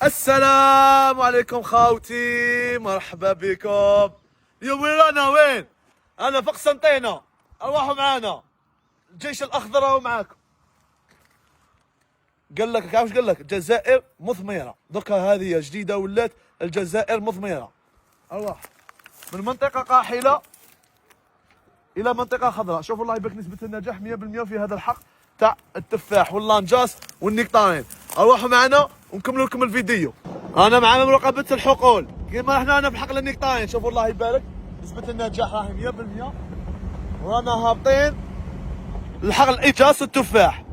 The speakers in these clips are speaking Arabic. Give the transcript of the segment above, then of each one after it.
السلام عليكم خاوتي، مرحبا بكم. اليوم وين رانا؟ وين؟ انا في قسنطينة، ارواحوا معانا. الجيش الاخضر راهو معاكم. قال لك عارف قال لك الجزائر مثمرة، دوكا هذه جديدة ولات الجزائر مثمرة. ارواح من منطقة قاحلة الى منطقة خضراء. شوفوا الله يبارك نسبة النجاح 100% في هذا الحق تاع التفاح واللانجاس والنكتارين. ارواحوا معنا ونكملوا لكم الفيديو. انا مع مراقبة الحقول كيما احنا انا في حقل النكتارين. شوفوا الله يبارك نسبة النجاح راهي 100%. ورانا هابطين لحقل الايجاس والتفاح.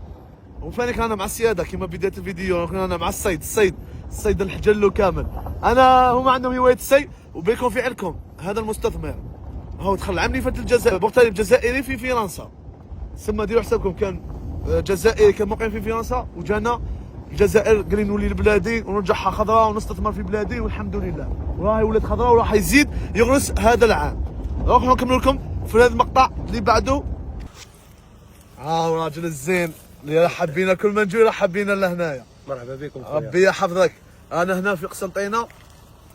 وفاني انا مع السياده كيما بدايه الفيديو، انا مع الصيد الحجلو كامل. انا هما عندهم هوايه الصيد وبيكون في علكم هذا المستثمر هو دخل عام اللي فات الجزائر، مغترب جزائري في فرنسا. ثم ديروا حسابكم كان جزائري كان مقيم في فرنسا وجانا الجزائر قال لي نولي لبلادي ونرجعها خضراء ونستثمر في بلادي والحمد لله. وراهي ولات خضراء وراح يزيد يغرس هذا العام. نروحوا نكمل لكم في هذا المقطع اللي بعده. راجل الزين اللي يرحب بينا كل ما نجي يرحب بينا لهنايا. مرحبا بكم خويا. ربي يحفظك. انا هنا في قسنطينه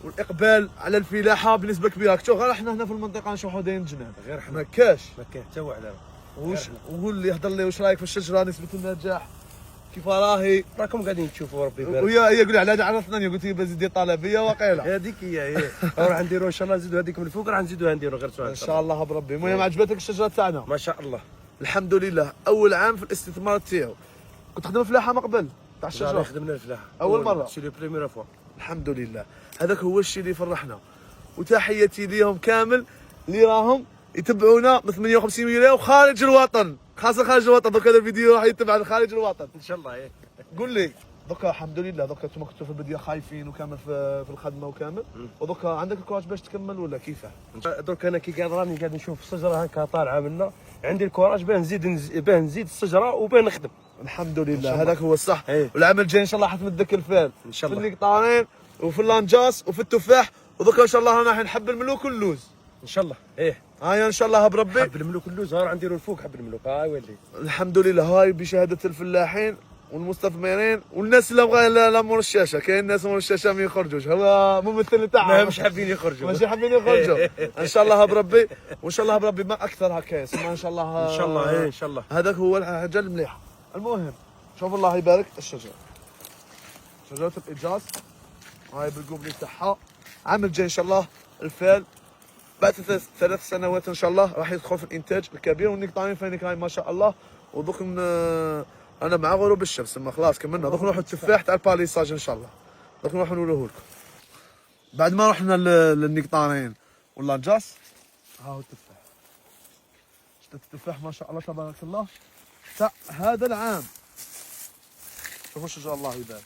والاقبال على الفلاحه بنسبه كبيره. شوف غير احنا هنا في المنطقه نشوفوا دايرين جنان، غير احنا ما كاش حتى وعلى وقول لي يهضر لي واش رايك في الشجره، نسبه النجاح كيف راهي؟ راكم قاعدين تشوفوا ربي يبارك. وهي قول لي على عرفتني قلت لي بزيد طلبيه وقيله. هذيك هي راح نديروا ان شاء الله نزيدوا هذيك من الفوق، راح نزيدوها نديروا غير سؤال ان شاء الله بربي. المهم عجبتك الشجره تاعنا؟ ما شاء الله الحمد لله. اول عام في الاستثمار تاعو. كنت تخدم فلاحه من قبل تاع الشجره؟ خدمنا الفلاحه اول مره. سي لو بريمير فوا. الحمد لله. هذاك هو الشيء اللي يفرحنا. وتحياتي ليهم كامل اللي راهم يتبعونا ب 58 مليون وخارج الوطن، خاصه خارج الوطن. دوك هذا الفيديو راح يتبع خارج الوطن ان شاء الله. قول لي دوكا الحمد لله. دوكا انتم كنتوا في البدايه خايفين وكامل في الخدمه وكامل، ودوكا عندك الكوراج باش تكمل ولا كيفاه؟ درك انا كي قاعد راني نشوف الشجره هكا طالعه منا، عندي الكوراج باه نزيد الشجره وباه نخدم. الحمد لله هذاك هو الصح. ايه. والعام الجاي ان شاء الله حتمدك الفال ان شاء الله في النقطارين وفي اللانجاس وفي التفاح. ودوكا ان شاء الله انا راح نحب الملوك واللوز ان شاء الله. ايه هاي ان شاء الله بربي. حب الملوك اللوز راح نديروا الفوق حب الملوك. هاي ولي الحمد لله. هاي بشهاده الفلاحين والمستثمرين والناس اللي بغا لا مور الشاشه. كاين ناس مور الشاشه ما يخرجوش، هو ممثل تاعهم مش حابين يخرجوا، ماشي حابين يخرجوا. ان شاء الله بربي وان شاء الله بربي ما اكثر هكا يسمى ان شاء الله. ان شاء الله. ايه ان شاء الله. هذاك هو الحاجه المليحه. المهم شوف الله يبارك الشجره، شجره الايجاز هاي بالقبلي تاعها. عام الجاي ان شاء الله الفال بعد 3 سنوات ان شاء الله راح يدخل في الانتاج الكبير. والنقطارين فينك هاي ما شاء الله. ودوك انا مع غروب الشمس ما خلاص كملنا. دوك نروحوا التفاح تاع الباليساج ان شاء الله. دوك نروحوا نوريه لكم بعد ما رحنا للنقطارين واللانجاس. ها هو التفاح. شفت التفاح ما شاء الله تبارك الله تاع هذا العام. شوفوا الشجره الله يبارك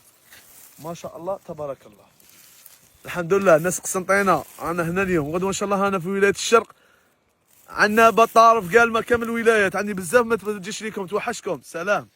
ما شاء الله تبارك الله. الحمد لله. الناس قسنطينه انا هنا اليوم، غدوه ان شاء الله انا في ولايه الشرق. عندنا بطارف قال ما كامل الولايات. عندي بزاف ما تجيش ليكم توحشكم. سلام.